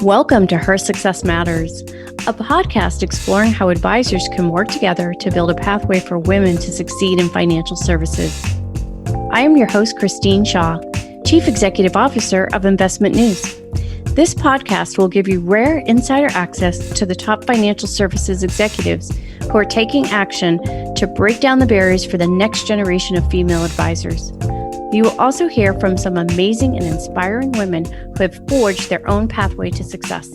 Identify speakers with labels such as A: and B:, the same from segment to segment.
A: Welcome to Her Success Matters, a podcast exploring how advisors can work together to build a pathway for women to succeed in financial services. I am your host, Christine Shaw, Chief Executive Officer of Investment News. This podcast will give you rare insider access to the top financial services executives who are taking action to break down the barriers for the next generation of female advisors. You will also hear from some amazing and inspiring women who have forged their own pathway to success.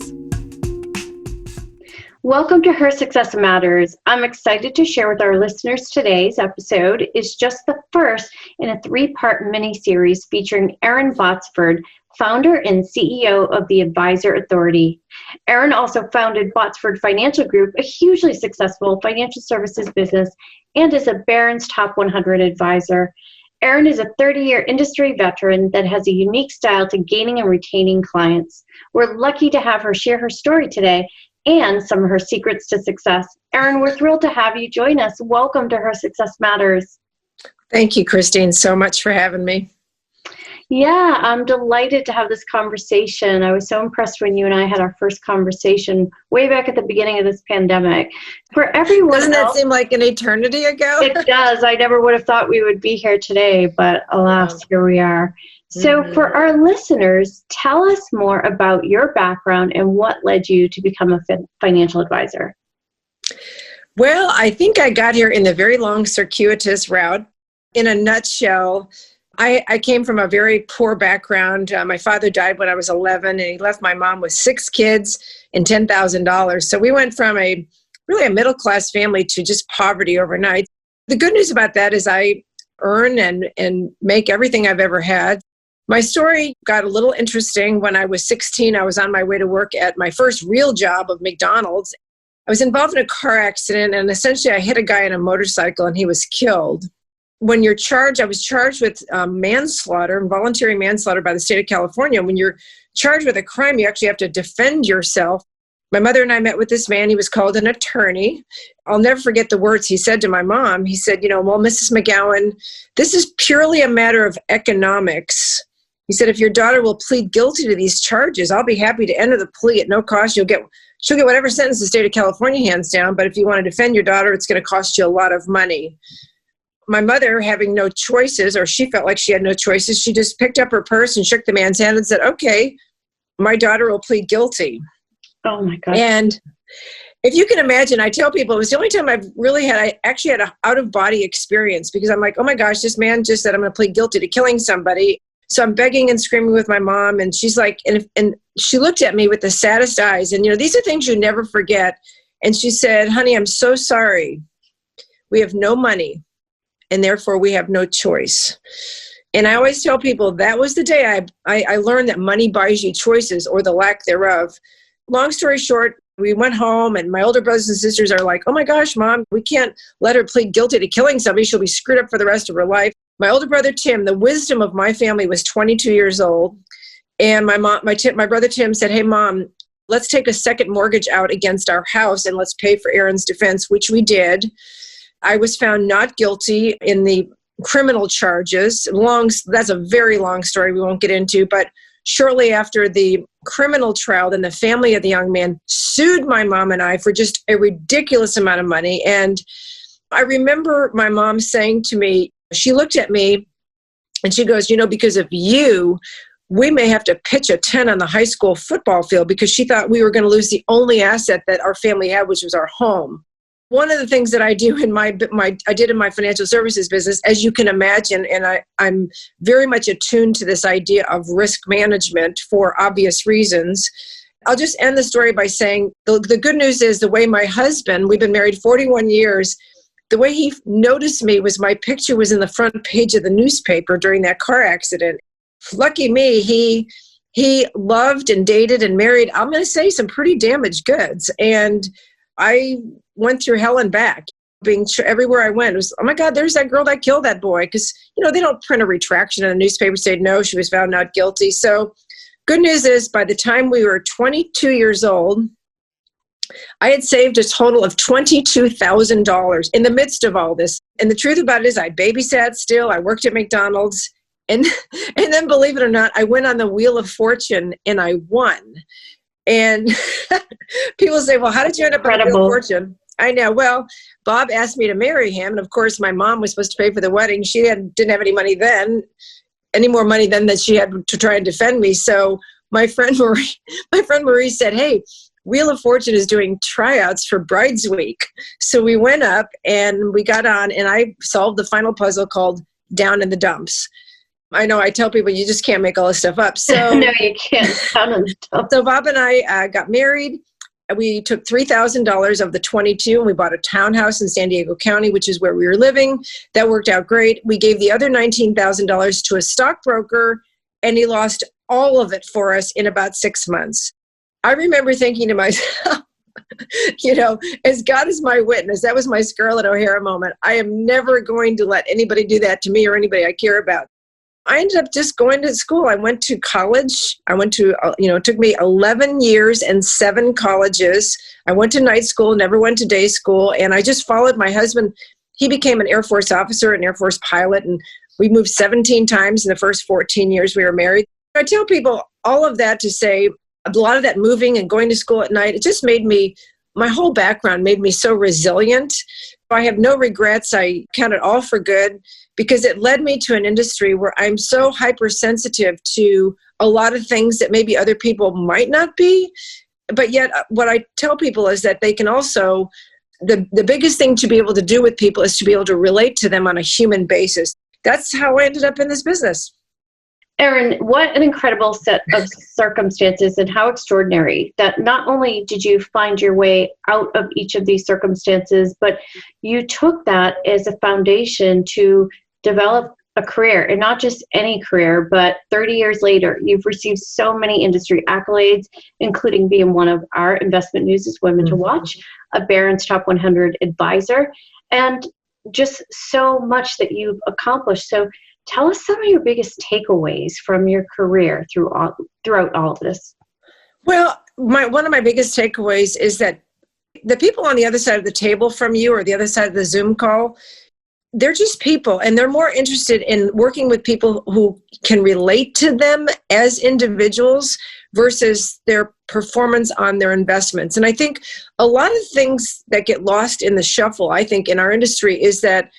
A: Welcome to Her Success Matters. I'm excited to share with our listeners today's episode is just the first in a three-part mini-series featuring Erin Botsford, founder and CEO of the Advisor Authority. Erin also founded Botsford Financial Group, a hugely successful financial services business, and is a Barron's Top 100 advisor. Erin is a 30-year industry veteran that has a unique style to gaining and retaining clients. We're lucky to have her share her story today and some of her secrets to success. Erin, we're thrilled to have you join us. Welcome to Her Success Matters.
B: Thank you, Christine, so much for having me.
A: Yeah, I'm delighted to have this conversation. I was so impressed when you and I had our first conversation way back at the beginning of this pandemic. For everyone
B: Doesn't that
A: else,
B: seem like an eternity ago?
A: It does. I never would have thought we would be here today, but alas, here we are. So for our listeners, tell us more about your background and what led you to become a financial advisor.
B: Well, I think I got here in the very long, circuitous route. In a nutshell, I came from a very poor background. My father died when I was 11, and he left my mom with 6 kids and $10,000. So we went from a middle-class family to just poverty overnight. The good news about that is I earn and make everything I've ever had. My story got a little interesting. When I was 16, I was on my way to work at my first real job of McDonald's. I was involved in a car accident, and essentially I hit a guy on a motorcycle, and he was killed. When you're charged, I was charged with manslaughter, involuntary manslaughter by the state of California. When you're charged with a crime, you actually have to defend yourself. My mother and I met with this man. He was called an attorney. I'll never forget the words he said to my mom. He said, well, Mrs. McGowan, this is purely a matter of economics. He said, if your daughter will plead guilty to these charges, I'll be happy to enter the plea at no cost. She'll get whatever sentence the state of California hands down. But if you want to defend your daughter, it's going to cost you a lot of money. My mother, having no choices, or she felt like she had no choices, she just picked up her purse and shook the man's hand and said, okay, my daughter will plead guilty.
A: Oh my God.
B: And if you can imagine, I tell people it was the only time I actually had an out-of-body experience, because I'm like, oh my gosh, this man just said I'm going to plead guilty to killing somebody. So I'm begging and screaming with my mom, and she's like, and she looked at me with the saddest eyes. And these are things you never forget. And she said, honey, I'm so sorry. We have no money, and therefore we have no choice. And I always tell people that was the day I learned that money buys you choices, or the lack thereof. Long story short, we went home, and my older brothers and sisters are like, oh my gosh, Mom, we can't let her plead guilty to killing somebody. She'll be screwed up for the rest of her life. My older brother, Tim, the wisdom of my family, was 22 years old. And my brother, Tim, said, hey, Mom, let's take a second mortgage out against our house, and let's pay for Erin's defense, which we did. I was found not guilty in the criminal charges. That's a very long story we won't get into, but shortly after the criminal trial, then the family of the young man sued my mom and I for just a ridiculous amount of money. And I remember my mom saying to me, she looked at me and she goes, because of you, we may have to pitch a tent on the high school football field, because she thought we were going to lose the only asset that our family had, which was our home. One of the things that I do I did in my financial services business, as you can imagine, and I'm very much attuned to this idea of risk management for obvious reasons. I'll just end the story by saying the good news is the way my husband, we've been married 41 years, the way he noticed me was my picture was in the front page of the newspaper during that car accident. Lucky me, he loved and dated and married, I'm going to say, some pretty damaged goods. And I went through hell and back. Everywhere I went, it was, oh my God, there's that girl that killed that boy. Because, they don't print a retraction in the newspaper saying, no, she was found not guilty. So good news is, by the time we were 22 years old, I had saved a total of $22,000 in the midst of all this. And the truth about it is I babysat still. I worked at McDonald's. And then, believe it or not, I went on the Wheel of Fortune and I won. And people say, well, how did you end up with a Wheel of Fortune? I know. Well, Bob asked me to marry him. And of course, my mom was supposed to pay for the wedding. She didn't have any money then, any more money than that she had to try and defend me. So my friend Marie said, hey, Wheel of Fortune is doing tryouts for Brides Week. So we went up and we got on, and I solved the final puzzle called Down in the Dumps. I know I tell people you just can't make all this stuff up. So
A: no, you can't. Down in the dumps.
B: So Bob and I got married. We took $3,000 of the 22 and we bought a townhouse in San Diego County, which is where we were living. That worked out great. We gave the other $19,000 to a stockbroker, and he lost all of it for us in about 6 months. I remember thinking to myself, as God is my witness, that was my Scarlett O'Hara moment. I am never going to let anybody do that to me or anybody I care about. I ended up just going to school. I went to college. It took me 11 years and 7 colleges. I went to night school, never went to day school. And I just followed my husband. He became an Air Force officer, an Air Force pilot. And we moved 17 times in the first 14 years we were married. I tell people all of that to say a lot of that moving and going to school at night, it just my whole background made me so resilient. I have no regrets. I count it all for good, because it led me to an industry where I'm so hypersensitive to a lot of things that maybe other people might not be. But yet what I tell people is that they can also, the biggest thing to be able to do with people is to be able to relate to them on a human basis. That's how I ended up in this business.
A: Erin, what an incredible set of circumstances, and how extraordinary that not only did you find your way out of each of these circumstances, but you took that as a foundation to develop a career, and not just any career, but 30 years later, you've received so many industry accolades, including being one of our Investment News' Women to Watch, a Barron's Top 100 advisor, and just so much that you've accomplished. So tell us some of your biggest takeaways from your career throughout all of this.
B: Well, one of my biggest takeaways is that the people on the other side of the table from you, or the other side of the Zoom call, they're just people, and they're more interested in working with people who can relate to them as individuals versus their performance on their investments. And I think a lot of things that get lost in the shuffle, I think, in our industry is that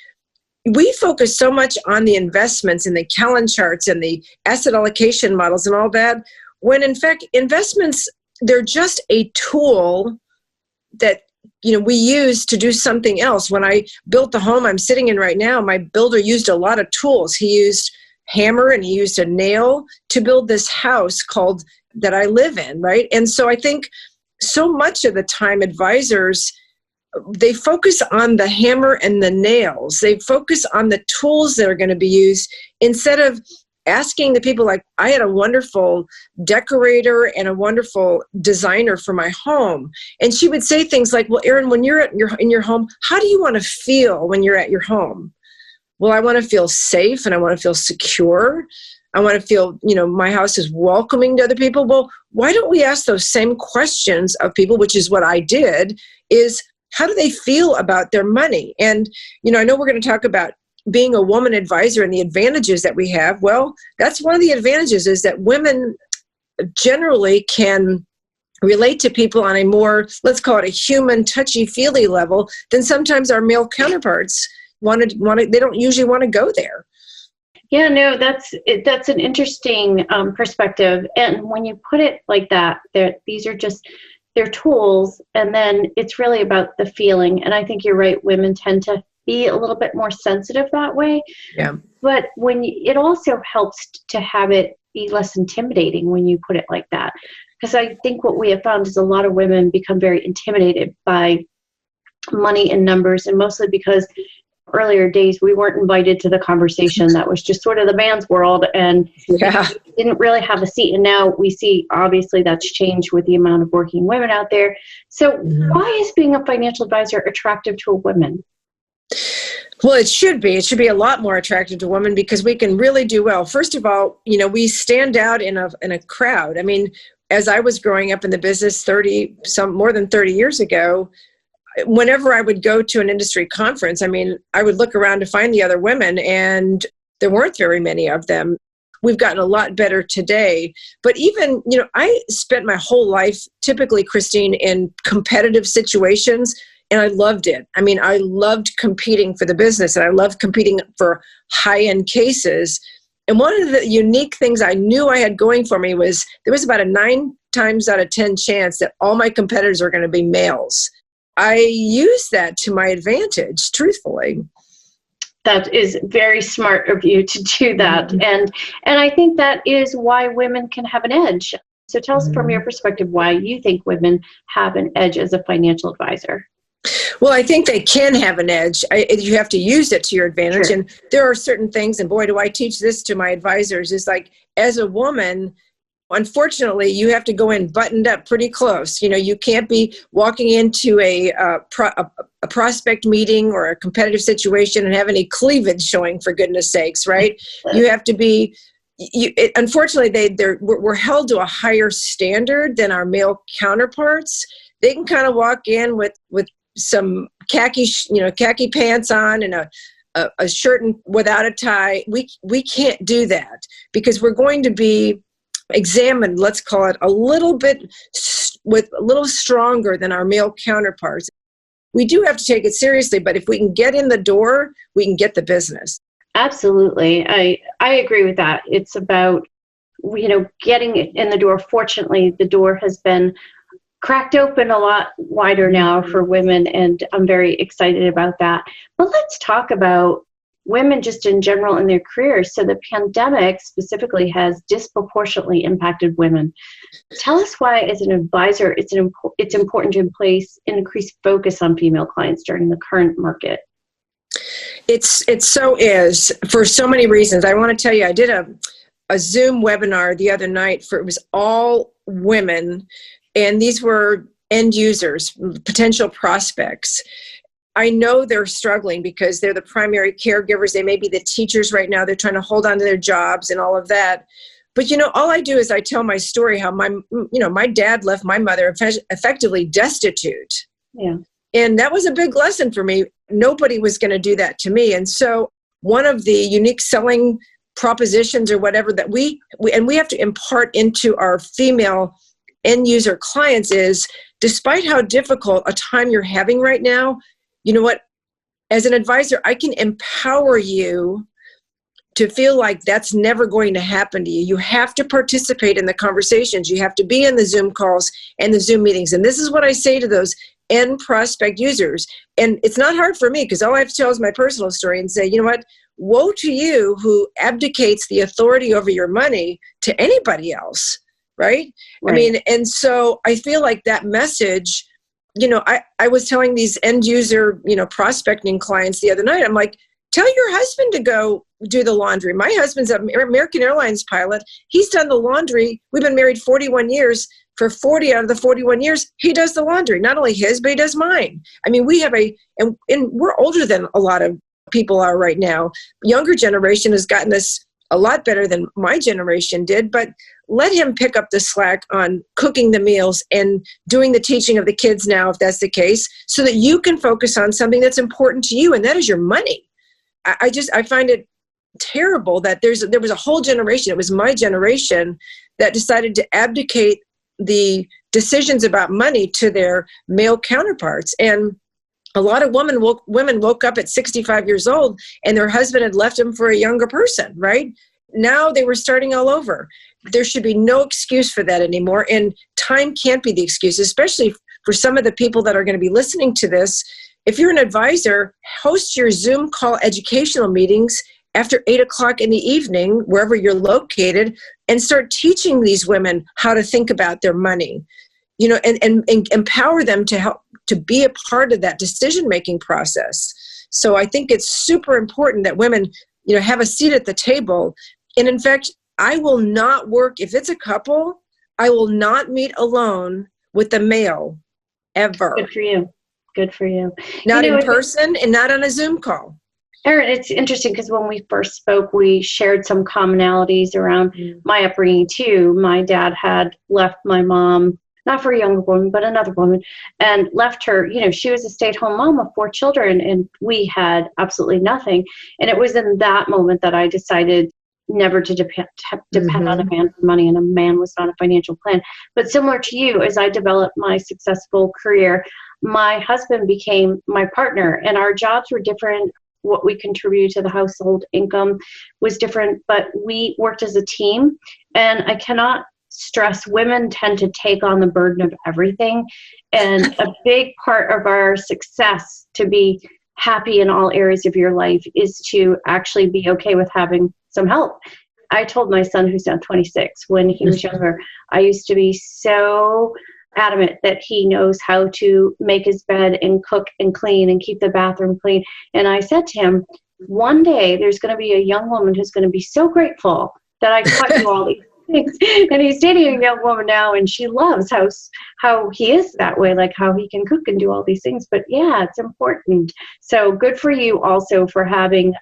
B: we focus so much on the investments and the Callan charts and the asset allocation models and all that, when in fact investments, they're just a tool that we use to do something else. When I built the home I'm sitting in right now, my builder used a lot of tools. He used hammer and he used a nail to build this house that I live in, right? And so I think so much of the time advisors, they focus on the hammer and the nails. They focus on the tools that are going to be used, instead of asking the people, like, I had a wonderful decorator and a wonderful designer for my home. And she would say things like, well, Erin, when you're in your home, how do you want to feel when you're at your home? Well, I want to feel safe and I want to feel secure. I want to feel, my house is welcoming to other people. Well, why don't we ask those same questions of people, which is what I did, is how do they feel about their money? And, I know we're going to talk about being a woman advisor and the advantages that we have. Well, that's one of the advantages, is that women generally can relate to people on a more, let's call it a human, touchy-feely level than sometimes our male counterparts they don't usually want to go there.
A: Yeah, no, that's an interesting perspective. And when you put it like that, these are just, they're tools, and then it's really about the feeling. And I think you're right, women tend to be a little bit more sensitive that way.
B: Yeah.
A: But it also helps to have it be less intimidating when you put it like that. Because I think what we have found is a lot of women become very intimidated by money and numbers, and mostly because earlier days we weren't invited to the conversation. That was just sort of the man's world, and didn't really have a seat. And now we see, obviously, that's changed with the amount of working women out there. So why is being a financial advisor attractive to a woman?
B: Well, it should be. It should be a lot more attractive to women, because we can really do well. First of all, we stand out in a crowd. I mean, as I was growing up in the business more than 30 years ago, whenever I would go to an industry conference, I mean, I would look around to find the other women, and there weren't very many of them. we've gotten a lot better today. But even, I spent my whole life, typically, Christine, in competitive situations, and I loved it. I mean, I loved competing for the business, and I loved competing for high-end cases. And one of the unique things I knew I had going for me was there was about a 9 times out of 10 chance that all my competitors are going to be males. I used that to my advantage, truthfully.
A: That is very smart of you to do that.
B: Mm-hmm.
A: And I think that is why women can have an edge. So tell us from your perspective why you think women have an edge as a financial advisor.
B: Well, I think they can have an edge. You have to use it to your advantage. Sure. And there are certain things, and boy, do I teach this to my advisors, is like, as a woman, unfortunately, you have to go in buttoned up pretty close. You can't be walking into a prospect meeting or a competitive situation and have any cleavage showing, for goodness sakes, right? You have to be, unfortunately, we're held to a higher standard than our male counterparts. They can kind of walk in with some khaki pants on and a shirt without a tie. We can't do that because we're going to be examined, let's call it, a little stronger than our male counterparts. We do have to take it seriously, but if we can get in the door, we can get the business.
A: Absolutely. I agree with that. It's about, getting in the door. Fortunately, the door has been cracked open a lot wider now for women, and I'm very excited about that. But let's talk about women just in general in their careers. So the pandemic specifically has disproportionately impacted women. Tell us why, as an advisor, it's important to place increased focus on female clients during the current market.
B: It so is, for so many reasons. I want to tell you, I did a Zoom webinar the other night it was all women, and these were end users, potential prospects. I know they're struggling because they're the primary caregivers. They may be the teachers right now. They're trying to hold on to their jobs and all of that. But, all I do is I tell my story, how my dad left my mother effectively destitute. Yeah. And that was a big lesson for me. Nobody was going to do that to me. And so one of the unique selling propositions or whatever that we have to impart into our female end user clients is, despite how difficult a time you're having right now, you know what? As an advisor, I can empower you to feel like that's never going to happen to you. You have to participate in the conversations. You have to be in the Zoom calls and the Zoom meetings. And this is what I say to those end prospect users. And it's not hard for me because all I have to tell is my personal story and say, you know what? Woe to you who abdicates the authority over your money to anybody else, right? I mean, and so I feel like that message, I was telling these end user, prospecting clients the other night, I'm like, tell your husband to go do the laundry. My husband's an American Airlines pilot. He's done the laundry. We've been married 41 years. For 40 out of the 41 years, he does the laundry. Not only his, but he does mine. I mean, we have and we're older than a lot of people are right now. Younger generation has gotten this a lot better than my generation did, but let him pick up the slack on cooking the meals and doing the teaching of the kids now, if that's the case, so that you can focus on something that's important to you, and that is your money. I find it terrible that there was a whole generation, it was my generation, that decided to abdicate the decisions about money to their male counterparts. And a lot of women woke up at 65 years old and their husband had left them for a younger person, right? Now they were starting all over. There should be no excuse for that anymore. And time can't be the excuse, especially for some of the people that are going to be listening to this. If you're an advisor, host your Zoom call educational meetings after 8 o'clock in the evening, wherever you're located, and start teaching these women how to think about their money, and empower them to help to be a part of that decision-making process. So I think it's super important that women, have a seat at the table. And in fact, I will not work, if it's a couple, I will not meet alone with the male ever.
A: Good for you. Good for you.
B: Not in person and not on a Zoom call.
A: Erin, it's interesting because when we first spoke, we shared some commonalities around my upbringing too. My dad had left my mom, not for a younger woman, but another woman, and left her, she was a stay-at-home mom of 4 children, and we had absolutely nothing. And it was in that moment that I decided never to depend on a man for money, and a man was not a financial plan. But similar to you, as I developed my successful career, my husband became my partner, and our jobs were different. What we contributed to the household income was different, but we worked as a team. And I cannot stress, women tend to take on the burden of everything. And a big part of our success to be happy in all areas of your life is to actually be okay with having some help. I told my son, who's now 26, when he was younger, I used to be so adamant that he knows how to make his bed and cook and clean and keep the bathroom clean. And I said to him, one day there's going to be a young woman who's going to be so grateful that I taught you all these things. And he's dating a young woman now, and she loves how he is that way, like how he can cook and do all these things. But yeah, it's important. So good for you also for having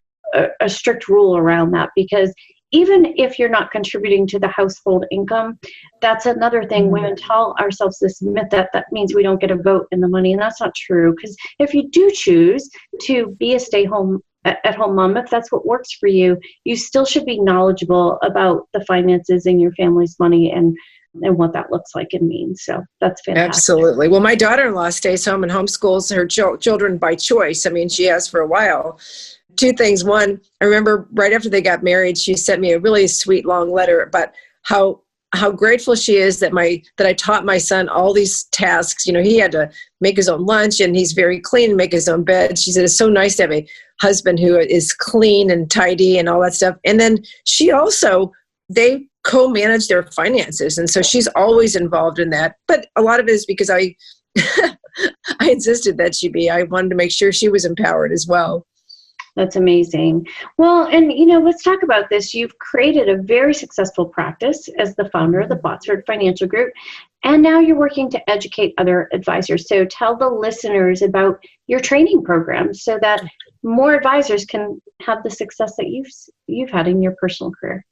A: a strict rule around that, because even if you're not contributing to the household income, that's another thing. Women tell ourselves this myth that means we don't get a vote in the money, and that's not true. Because if you do choose to be a stay-home at-home mom, if that's what works for you, you still should be knowledgeable about the finances and your family's money and what that looks like and means. So that's fantastic.
B: Absolutely. Well, my daughter-in-law stays home and homeschools her children by choice. I mean, she has for a while. Two things. One, I remember right after they got married, she sent me a really sweet long letter about how grateful she is that I taught my son all these tasks. You know, he had to make his own lunch, and he's very clean and make his own bed. She said it's so nice to have a husband who is clean and tidy and all that stuff. And then they co-manage their finances, and so she's always involved in that. But a lot of it is because I I insisted that she be. I wanted to make sure she was empowered as well.
A: That's amazing. Well, and let's talk about this. You've created a very successful practice as the founder of the Botsford Financial Group, and now you're working to educate other advisors. So tell the listeners about your training program so that more advisors can have the success that you've had in your personal career.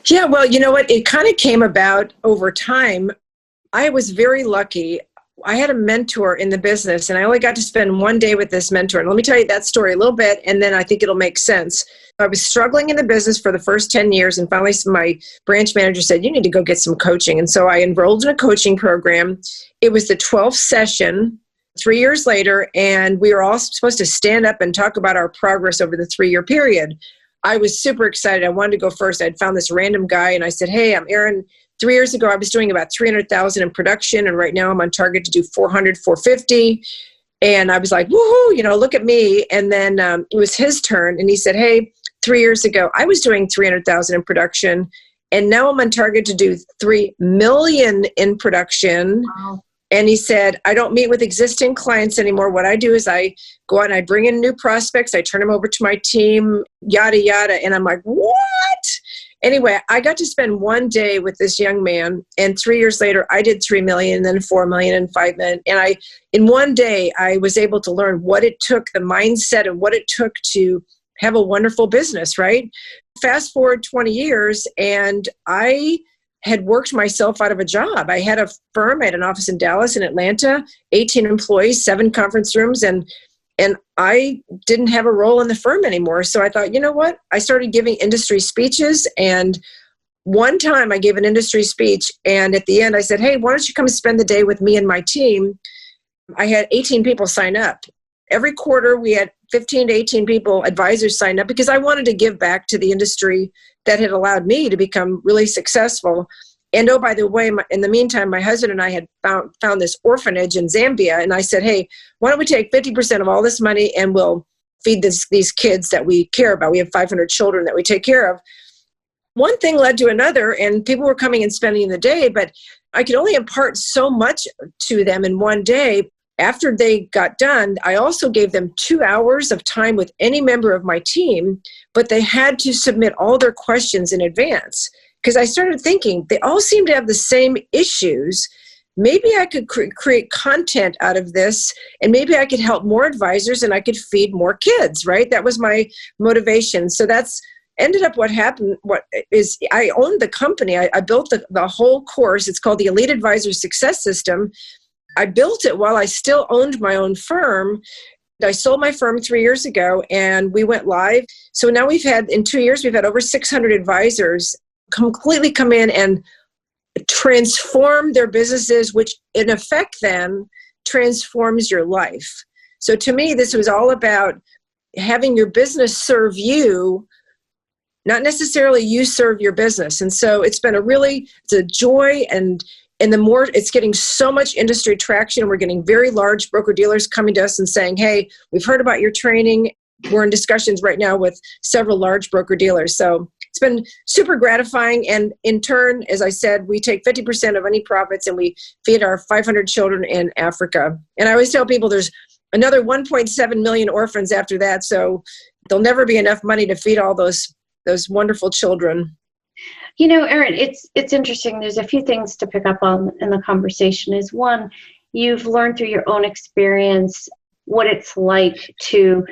B: Yeah, well, you know what? It kind of came about over time. I was very lucky. I had a mentor in the business, and I only got to spend one day with this mentor. And let me tell you that story a little bit, and then I think it'll make sense. I was struggling in the business for the first 10 years, and finally my branch manager said, you need to go get some coaching. And so I enrolled in a coaching program. It was the 12th session 3 years later, and we were all supposed to stand up and talk about our progress over the 3-year period. I was super excited. I wanted to go first. I'd found this random guy, and I said, hey, I'm Erin. 3 years ago, I was doing about 300,000 in production, and right now I'm on target to do 400, 450. And I was like, woohoo, look at me. And then it was his turn, and he said, hey, 3 years ago, I was doing 300,000 in production, and now I'm on target to do 3 million in production. Wow. And he said, I don't meet with existing clients anymore. What I do is I go out and I bring in new prospects. I turn them over to my team, yada, yada. And I'm like, what? Anyway, I got to spend one day with this young man, and 3 years later, I did 3 million, then 4 million, and 5 million. And in one day, I was able to learn what it took, the mindset, and what it took to have a wonderful business, right? Fast forward 20 years, and I had worked myself out of a job. I had a firm, I had an office in Dallas and Atlanta, 18 employees, 7 conference rooms, and I didn't have a role in the firm anymore. So I thought, you know what? I started giving industry speeches, and one time I gave an industry speech, and at the end I said, hey, why don't you come spend the day with me and my team? I had 18 people sign up. Every quarter we had 15 to 18 people, advisors sign up, because I wanted to give back to the industry that had allowed me to become really successful. And oh, by the way, in the meantime, my husband and I had found this orphanage in Zambia. And I said, hey, why don't we take 50% of all this money and we'll feed these kids that we care about. We have 500 children that we take care of. One thing led to another, and people were coming and spending the day, but I could only impart so much to them in one day. After they got done, I also gave them 2 hours of time with any member of my team, but they had to submit all their questions in advance. Because I started thinking, they all seem to have the same issues. Maybe I could create content out of this, and maybe I could help more advisors and I could feed more kids, right? That was my motivation. So that's ended up what happened. What is, I owned the company. I built the whole course. It's called the Elite Advisor Success System. I built it while I still owned my own firm. I sold my firm 3 years ago and we went live. So now in 2 years, we've had over 600 advisors completely come in and transform their businesses, which in effect then transforms your life. So to me, this was all about having your business serve you, not necessarily you serve your business. And so it's been it's a joy, and the more it's getting so much industry traction, we're getting very large broker dealers coming to us and saying, hey, we've heard about your training. We're in discussions right now with several large broker dealers. So it's been super gratifying. And in turn, as I said, we take 50% of any profits and we feed our 500 children in Africa. And I always tell people there's another 1.7 million orphans after that. So there'll never be enough money to feed all those wonderful children.
A: You know, Erin, it's interesting. There's a few things to pick up on in the conversation. Is one, you've learned through your own experience what it's like to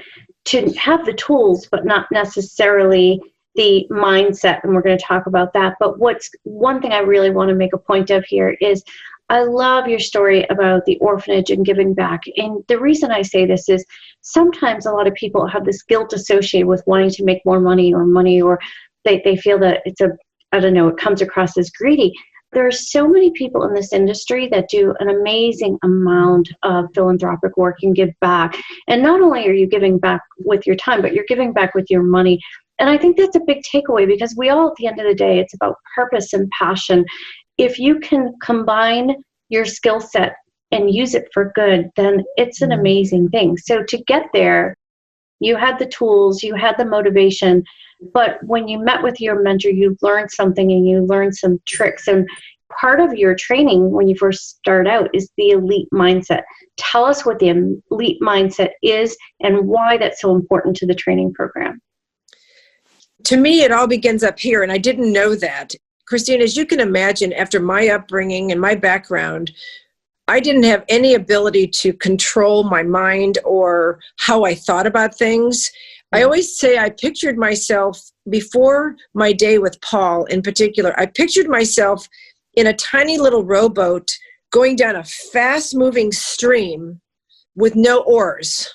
A: have the tools, but not necessarily the mindset. And we're going to talk about that. But one thing I really want to make a point of here is I love your story about the orphanage and giving back. And the reason I say this is sometimes a lot of people have this guilt associated with wanting to make more money, or they feel that it comes across as greedy. There are so many people in this industry that do an amazing amount of philanthropic work and give back. And not only are you giving back with your time, but you're giving back with your money. And I think that's a big takeaway, because we all, at the end of the day, it's about purpose and passion. If you can combine your skill set and use it for good, then it's an amazing thing. So to get there, you had the tools, you had the motivation, but when you met with your mentor, you learned something and you learned some tricks. And part of your training when you first start out is the elite mindset. Tell us what the elite mindset is and why that's so important to the training program.
B: To me, it all begins up here, and I didn't know that. Christine, as you can imagine, after my upbringing and my background, I didn't have any ability to control my mind or how I thought about things. I always say I pictured myself before my day with Paul in particular. I pictured myself in a tiny little rowboat going down a fast-moving stream with no oars.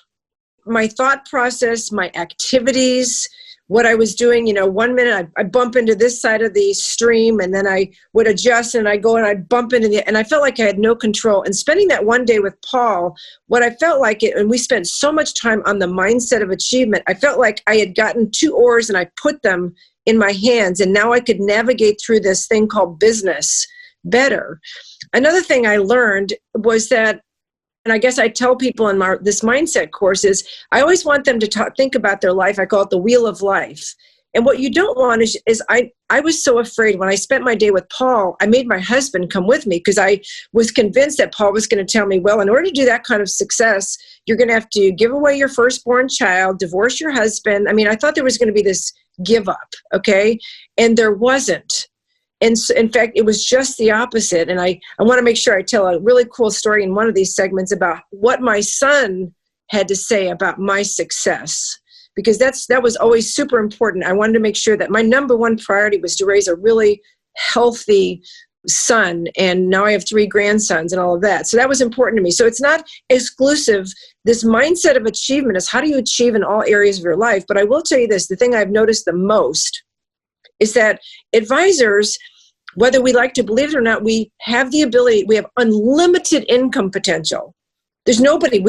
B: My thought process, my activities, what I was doing, 1 minute I bump into this side of the stream, and then I would adjust and I go and I'd bump into and I felt like I had no control. And spending that one day with Paul, what I felt like and we spent so much time on the mindset of achievement, I felt like I had gotten 2 oars and I put them in my hands, and now I could navigate through this thing called business better. Another thing I learned was that, and I guess I tell people in this mindset course, is I always want them to think about their life. I call it the wheel of life. And what you don't want is I was so afraid when I spent my day with Paul, I made my husband come with me because I was convinced that Paul was going to tell me, well, in order to do that kind of success, you're going to have to give away your firstborn child, divorce your husband. I mean, I thought there was going to be this give up, okay? And there wasn't. And so, in fact, it was just the opposite. And I want to make sure I tell a really cool story in one of these segments about what my son had to say about my success, because that was always super important. I wanted to make sure that my number one priority was to raise a really healthy son. And now I have 3 grandsons and all of that. So that was important to me. So it's not exclusive. This mindset of achievement is how do you achieve in all areas of your life? But I will tell you this, the thing I've noticed the most is that advisors, whether we like to believe it or not, we have the ability, we have unlimited income potential. We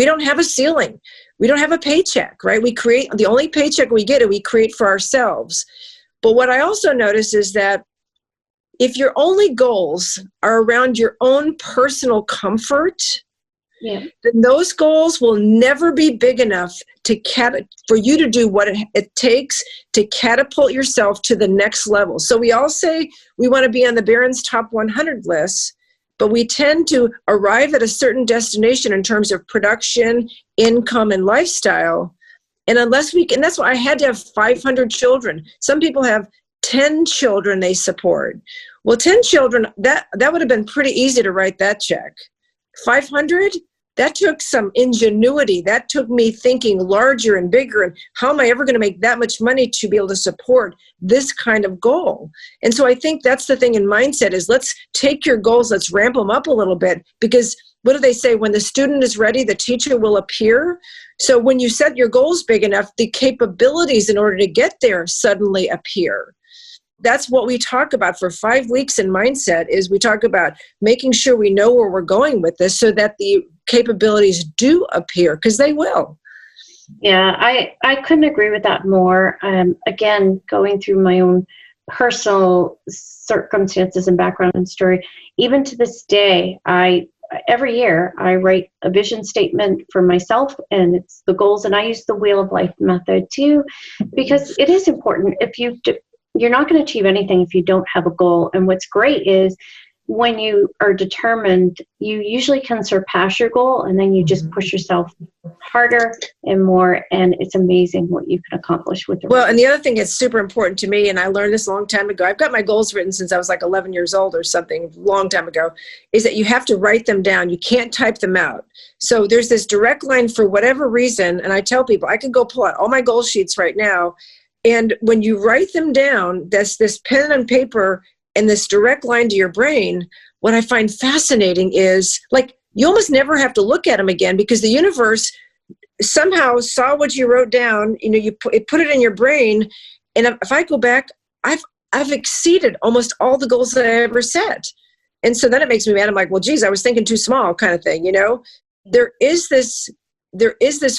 B: don't have a ceiling. We don't have a paycheck, right? We create, the only paycheck we get, we create for ourselves. But what I also notice is that if your only goals are around your own personal comfort, then those goals will never be big enough for you to do what it takes to catapult yourself to the next level. So we all say we want to be on the Barron's top 100 list, but we tend to arrive at a certain destination in terms of production, income, and lifestyle. And unless and that's why I had to have 500 children. Some people have 10 children they support. Well, 10 children, that would have been pretty easy to write that check. 500? That took some ingenuity. That took me thinking larger and bigger. And how am I ever going to make that much money to be able to support this kind of goal? And so I think that's the thing in mindset is let's take your goals, let's ramp them up a little bit, because what do they say? When the student is ready, the teacher will appear. So when you set your goals big enough, the capabilities in order to get there suddenly appear. That's what we talk about for 5 weeks in mindset, is we talk about making sure we know where we're going with this so that the capabilities do appear, because they will.
A: Yeah, I couldn't agree with that more. Again, going through my own personal circumstances and background and story, even to this day, every year I write a vision statement for myself, and it's the goals, and I use the Wheel of Life method too, because it is important. If you're not going to achieve anything if you don't have a goal. And what's great is when you are determined, you usually can surpass your goal, and then you just push yourself harder and more, and it's amazing what you can accomplish with it.
B: Well, and the other thing that's super important to me, and I learned this a long time ago, I've got my goals written since I was like 11 years old or something, long time ago, is that you have to write them down. You can't type them out. So there's this direct line for whatever reason, and I tell people, I can go pull out all my goal sheets right now, and when you write them down, that's this pen and paper and this direct line to your brain. What I find fascinating is, like, you almost never have to look at them again, because the universe somehow saw what you wrote down. You know, it put it in your brain. And if I go back, I've exceeded almost all the goals that I ever set. And so then it makes me mad. I'm like, well, geez, I was thinking too small, kind of thing. You know, there is this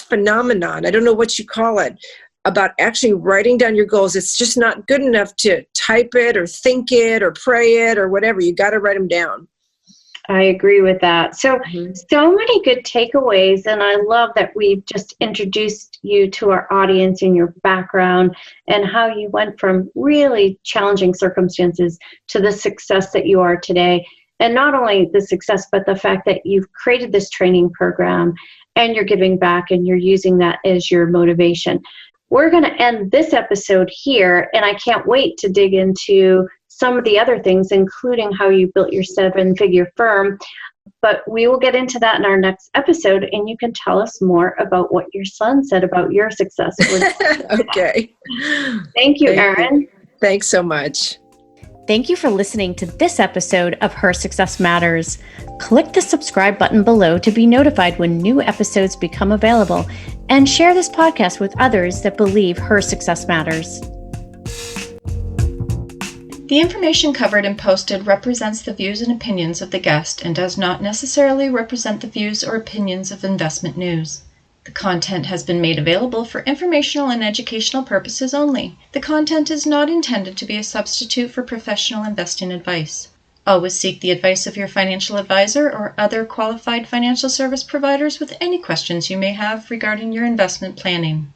B: phenomenon, I don't know what you call it, about actually writing down your goals. It's just not good enough to type it or think it or pray it or whatever. You got to write them down.
A: I agree with that. So many good takeaways, and I love that we've just introduced you to our audience and your background and how you went from really challenging circumstances to the success that you are today. And not only the success, but the fact that you've created this training program and you're giving back and you're using that as your motivation. We're going to end this episode here, and I can't wait to dig into some of the other things, including how you built your 7-figure firm. But we will get into that in our next episode, and you can tell us more about what your son said about your success.
B: Okay.
A: Thank you, Erin.
B: Thanks so much.
C: Thank you for listening to this episode of Her Success Matters. Click the subscribe button below to be notified when new episodes become available, and share this podcast with others that believe her success matters.
D: The information covered and posted represents the views and opinions of the guest and does not necessarily represent the views or opinions of Investment News. The content has been made available for informational and educational purposes only. The content is not intended to be a substitute for professional investing advice. Always seek the advice of your financial advisor or other qualified financial service providers with any questions you may have regarding your investment planning.